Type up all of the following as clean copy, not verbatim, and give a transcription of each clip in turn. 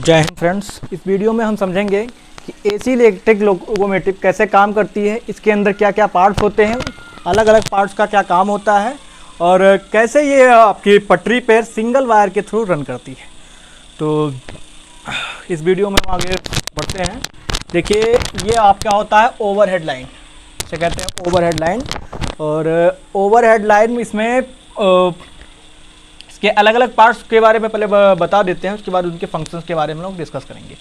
जय हिंद फ्रेंड्स। इस वीडियो में हम समझेंगे कि एसी इलेक्ट्रिक लोकोमोटिव कैसे काम करती है, इसके अंदर क्या क्या पार्ट्स होते हैं, अलग अलग पार्ट्स का क्या काम होता है और कैसे ये आपकी पटरी पर सिंगल वायर के थ्रू रन करती है। तो इस वीडियो में हम आगे बढ़ते हैं। देखिए, ये आपका होता है ओवरहेड लाइन, इसे कहते हैं ओवरहेड लाइन। और ओवरहेड लाइन में इसमें इसके अलग अलग पार्ट्स के बारे में पहले बता देते हैं, उसके बाद उनके फंक्शंस के बारे में लोग डिस्कस करेंगे।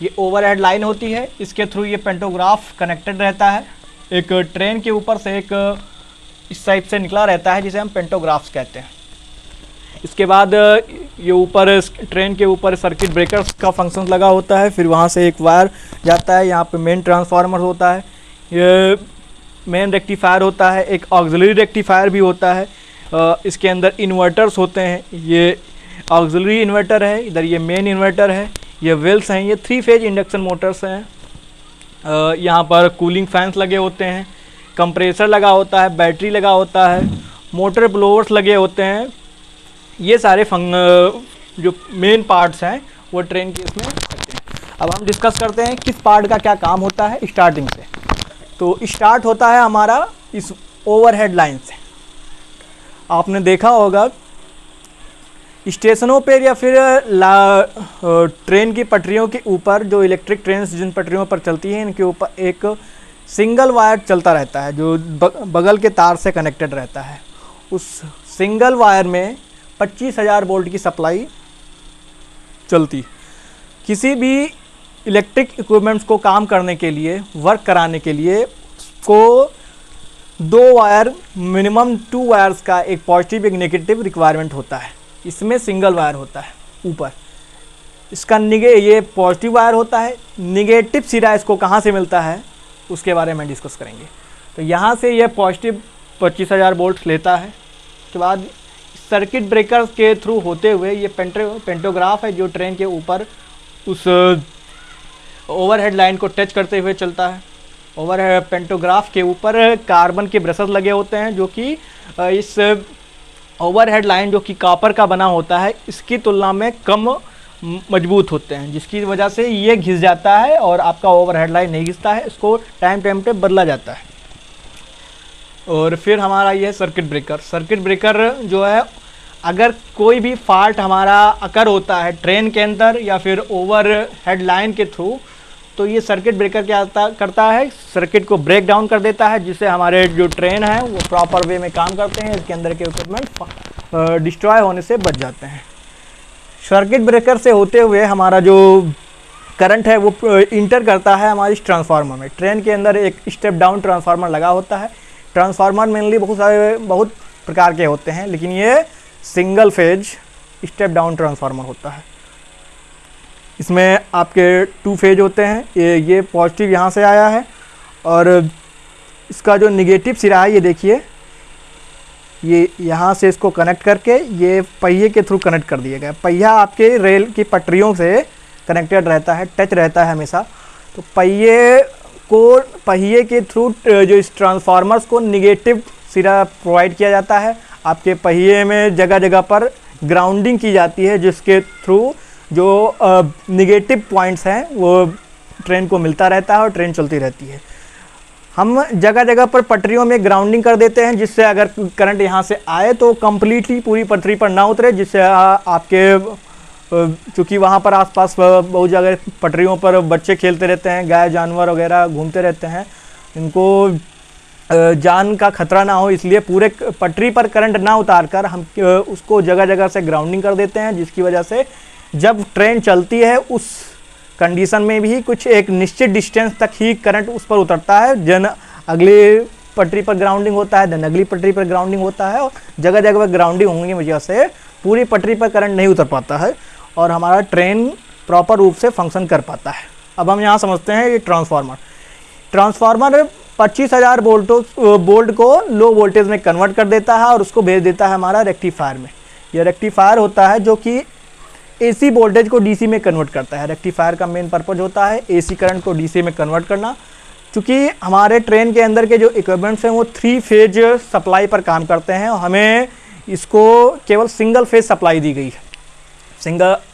ये ओवरहेड लाइन होती है, इसके थ्रू ये पेंटोग्राफ कनेक्टेड रहता है। एक ट्रेन के ऊपर से एक इस टाइप से निकला रहता है जिसे हम पेंटोग्राफ्स कहते हैं। इसके बाद ये ऊपर ट्रेन के ऊपर सर्किट ब्रेकर्स का फंक्शन लगा होता है, फिर वहाँ से एक वायर जाता है, यहाँ पे मेन ट्रांसफार्मर होता है, ये मेन रेक्टिफायर होता है, एक ऑक्सिलरी रेक्टिफायर भी होता है। इसके अंदर इन्वर्टर्स होते हैं, ये ऑक्सिलरी इन्वर्टर है, इधर ये मेन इन्वर्टर है, ये व्हील्स हैं, ये 3 फेज इंडक्शन मोटर्स हैं। यहाँ पर कूलिंग फैंस लगे होते हैं, कंप्रेसर लगा होता है, बैटरी लगा होता है, मोटर ब्लोअर्स लगे होते हैं। ये सारे जो मेन पार्ट्स हैं वो ट्रेन के इसमें होते हैं। अब हम डिस्कस करते हैं किस पार्ट का क्या काम होता है स्टार्टिंग से। तो स्टार्ट होता है हमारा इस ओवरहेड लाइन से। आपने देखा होगा स्टेशनों पर या फिर ट्रेन की पटरियों के ऊपर, जो इलेक्ट्रिक ट्रेन जिन पटरियों पर चलती हैं, इनके ऊपर एक सिंगल वायर चलता रहता है जो बगल के तार से कनेक्टेड रहता है। उस सिंगल वायर में 25,000 वोल्ट की सप्लाई चलती। किसी भी इलेक्ट्रिक इक्विपमेंट्स को काम करने के लिए, वर्क कराने के लिए उसको 2 वायर, मिनिमम 2 वायर्स का एक पॉजिटिव एक नेगेटिव रिक्वायरमेंट होता है। इसमें सिंगल वायर होता है ऊपर, इसका ये पॉजिटिव वायर होता है। निगेटिव सिरा इसको कहाँ से मिलता है उसके बारे में डिस्कस करेंगे। तो यहाँ से ये पॉजिटिव 25,000 वोल्ट लेता है। उसके बाद सर्किट ब्रेकर्स के थ्रू होते हुए ये पेंटोग्राफ है जो ट्रेन के ऊपर उस ओवरहेड लाइन को टच करते हुए चलता है। पेंटोग्राफ के ऊपर कार्बन के ब्रशेस लगे होते हैं जो कि इस ओवरहेड लाइन जो कि कॉपर का बना होता है इसकी तुलना में कम मजबूत होते हैं, जिसकी वजह से ये घिस जाता है और आपका ओवरहेड लाइन नहीं घिसता है, इसको टाइम पे बदला जाता है। और फिर हमारा ये सर्किट ब्रेकर जो है, अगर कोई भी फॉल्ट हमारा अकर होता है ट्रेन के अंदर या फिर ओवरहेड लाइन के थ्रू, तो ये सर्किट ब्रेकर क्या करता है, सर्किट को ब्रेक डाउन कर देता है, जिससे हमारे जो ट्रेन है वो प्रॉपर वे में काम करते हैं, इसके अंदर के इक्विपमेंट डिस्ट्रॉय होने से बच जाते हैं। सर्किट ब्रेकर से होते हुए हमारा जो करंट है वो इंटर करता है हमारी ट्रांसफार्मर में। ट्रेन के अंदर एक स्टेप डाउन ट्रांसफार्मर लगा होता है। ट्रांसफार्मर मेनली बहुत प्रकार के होते हैं, लेकिन ये single phase step down transformer होता है। इसमें आपके 2 फेज होते हैं। ये पॉजिटिव यहाँ से आया है और इसका जो निगेटिव सिरा है ये देखिए, ये यहाँ से इसको कनेक्ट करके ये पहिए के थ्रू कनेक्ट कर दिया गया। पहिया आपके रेल की पटरियों से कनेक्टेड रहता है, टच रहता है हमेशा। तो पहिए के थ्रू जो इस ट्रांसफार्मर्स को निगेटिव सिरा प्रोवाइड किया जाता है। आपके पहिए में जगह जगह पर ग्राउंडिंग की जाती है, जिसके थ्रू जो निगेटिव पॉइंट्स हैं वो ट्रेन को मिलता रहता है और ट्रेन चलती रहती है। हम जगह जगह पर पटरियों में ग्राउंडिंग कर देते हैं, जिससे अगर करंट यहाँ से आए तो कम्प्लीटली पूरी पटरी पर ना उतरे, जिससे आपके चूँकि वहाँ पर आसपास बहुत जगह पटरियों पर बच्चे खेलते रहते हैं, गाय जानवर वगैरह घूमते रहते हैं, इनको जान का खतरा ना हो, इसलिए पूरे पटरी पर करंट ना उतार कर हम उसको जगह जगह से ग्राउंडिंग कर देते हैं, जिसकी वजह से जब ट्रेन चलती है उस कंडीशन में भी कुछ एक निश्चित डिस्टेंस तक ही करंट उस पर उतरता है। जन अगली पटरी पर ग्राउंडिंग होता है, देन अगली पटरी पर ग्राउंडिंग होता है, और जगह जगह पर ग्राउंडिंग होने की वजह से पूरी पटरी पर करंट नहीं उतर पाता है और हमारा ट्रेन प्रॉपर रूप से फंक्शन कर पाता है। अब हम यहाँ समझते हैं ये ट्रांसफार्मर 25,000 वोल्ट को लो वोल्टेज में कन्वर्ट कर देता है और उसको भेज देता है हमारा रेक्टिफायर में। यह रेक्टिफायर होता है जो कि एसी वोल्टेज को डीसी में कन्वर्ट करता है। रेक्टिफायर का मेन पर्पज होता है एसी करंट को डीसी में कन्वर्ट करना। क्योंकि हमारे ट्रेन के अंदर के जो इक्विपमेंट्स हैं वो 3 फेज सप्लाई पर काम करते हैं और हमें इसको केवल सिंगल फेज सप्लाई दी गई है।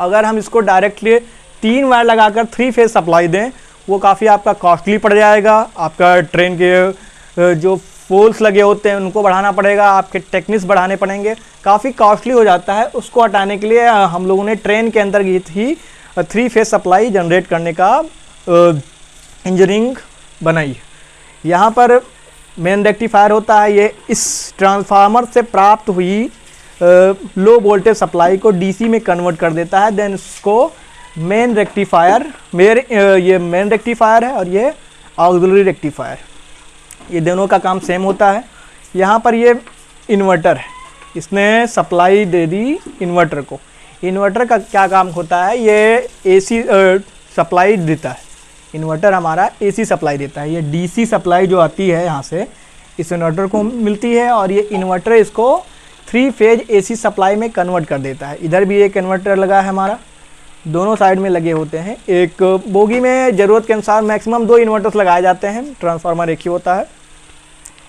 अगर हम इसको डायरेक्टली 3 वायर लगाकर 3 फेज सप्लाई दें, वो काफ़ी आपका कॉस्टली पड़ जाएगा। आपका ट्रेन के जो पोल्स लगे होते हैं उनको बढ़ाना पड़ेगा, आपके टेक्निक्स बढ़ाने पड़ेंगे, काफ़ी कॉस्टली हो जाता है। उसको हटाने के लिए हम लोगों ने ट्रेन के अंदर ही 3 फेज सप्लाई जनरेट करने का इंजीनियरिंग बनाई। यहाँ पर मेन रेक्टिफायर होता है, ये इस ट्रांसफार्मर से प्राप्त हुई लो वोल्टेज सप्लाई को डीसी में कन्वर्ट कर देता है। देन इसको मेन रेक्टिफायर, ये मेन रेक्टिफायर है और ये ऑक्सिलरी रेक्टिफायर, ये दोनों का काम सेम होता है। यहाँ पर ये इन्वर्टर है, इसने सप्लाई दे दी इन्वर्टर को। इन्वर्टर का क्या काम होता है, ये एसी सप्लाई देता है। इन्वर्टर हमारा एसी सप्लाई देता है। ये डीसी सप्लाई जो आती है यहाँ से इस इन्वर्टर को मिलती है और ये इन्वर्टर इसको 3 फेज एसी सप्लाई में कन्वर्ट कर देता है। इधर भी एक इन्वर्टर लगा है हमारा, दोनों साइड में लगे होते हैं। एक बोगी में ज़रूरत के अनुसार मैक्सिमम 2 इन्वर्टर्स लगाए जाते हैं, ट्रांसफार्मर एक ही होता है।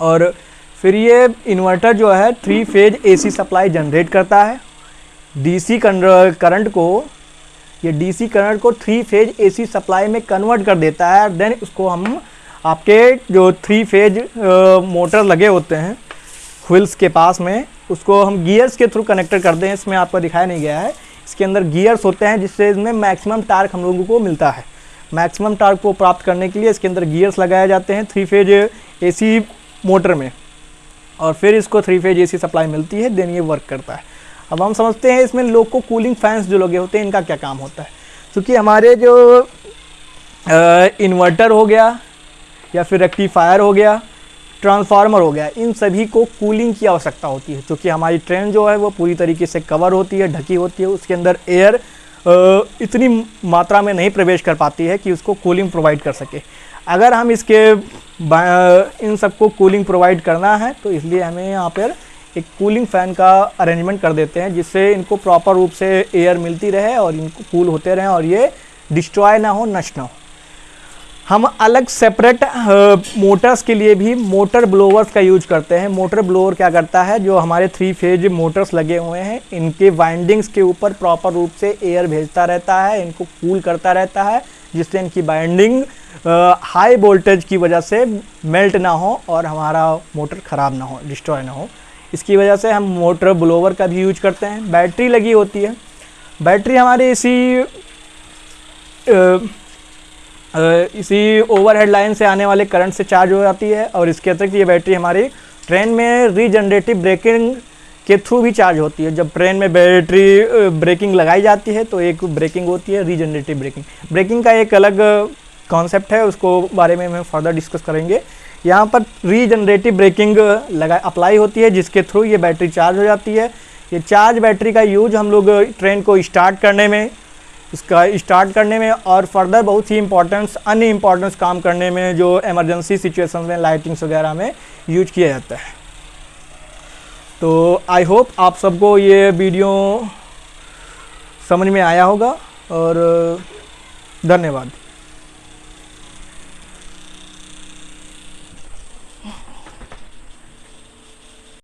और फिर ये इन्वर्टर जो है 3 फेज एसी सप्लाई जनरेट करता है। डीसी करंट को, ये डीसी करंट को 3 फेज एसी सप्लाई में कन्वर्ट कर देता है। देन उसको हम आपके जो 3 फेज मोटर लगे होते हैं व्हील्स के पास में, उसको हम गियर्स के थ्रू कनेक्टर करते हैं। इसमें आपको दिखाया नहीं गया है, इसके अंदर गियर्स होते हैं जिससे इसमें मैक्सिमम टार्क हम लोगों को मिलता है। मैक्सिमम टार्क को प्राप्त करने के लिए इसके अंदर गियर्स लगाए जाते हैं 3 फेज एसी मोटर में, और फिर इसको 3 फेज एसी सप्लाई मिलती है। देन ये वर्क करता है। अब हम समझते हैं इसमें लोग को कूलिंग फैंस जो लगे होते हैं इनका क्या काम होता है। क्योंकि हमारे जो इन्वर्टर हो गया या फिर रेक्टिफायर हो गया, ट्रांसफार्मर हो गया, इन सभी को कूलिंग की आवश्यकता होती है। क्योंकि हमारी ट्रेन जो है वो पूरी तरीके से कवर होती है, ढकी होती है, उसके अंदर एयर इतनी मात्रा में नहीं प्रवेश कर पाती है कि उसको कूलिंग प्रोवाइड कर सके। अगर हम इसके इन सबको कूलिंग प्रोवाइड करना है तो इसलिए हमें यहाँ पर एक कूलिंग फ़ैन का अरेंजमेंट कर देते हैं, जिससे इनको प्रॉपर रूप से एयर मिलती रहे और इनको कूल होते रहें और ये डिस्ट्रॉय ना हो, नष्ट ना हो। हम अलग सेपरेट मोटर्स के लिए भी मोटर ब्लोवर्स का यूज करते हैं। मोटर ब्लोअर क्या करता है, जो हमारे 3 फेज मोटर्स लगे हुए हैं इनके वाइंडिंग्स के ऊपर प्रॉपर रूप से एयर भेजता रहता है, इनको कूल करता रहता है, जिससे इनकी बाइंडिंग हाई वोल्टेज की वजह से मेल्ट ना हो और हमारा मोटर ख़राब ना हो, डिस्ट्रॉय ना हो। इसकी वजह से हम मोटर ब्लोवर का भी यूज करते हैं। बैटरी लगी होती है, बैटरी हमारे इसी ओवरहेड लाइन से आने वाले करंट से चार्ज हो जाती है। और इसके अतिरिक्त ये बैटरी हमारी ट्रेन में रीजनरेटिव ब्रेकिंग के थ्रू भी चार्ज होती है। जब ट्रेन में बैटरी ब्रेकिंग लगाई जाती है तो एक ब्रेकिंग होती है रीजनरेटिव ब्रेकिंग। ब्रेकिंग का एक अलग कॉन्सेप्ट है, उसको बारे में हम फर्दर डिस्कस करेंगे। यहाँ पर रीजनरेटिव ब्रेकिंग अप्लाई होती है, जिसके थ्रू ये बैटरी चार्ज हो जाती है। ये चार्ज बैटरी का यूज हम लोग ट्रेन को स्टार्ट करने में और फर्दर बहुत ही अन्य इम्पोर्टेंस काम करने में, जो इमरजेंसी सिचुएशन में लाइटिंग्स वगैरह में यूज किया जाता है। तो आई होप आप सबको ये वीडियो समझ में आया होगा और धन्यवाद।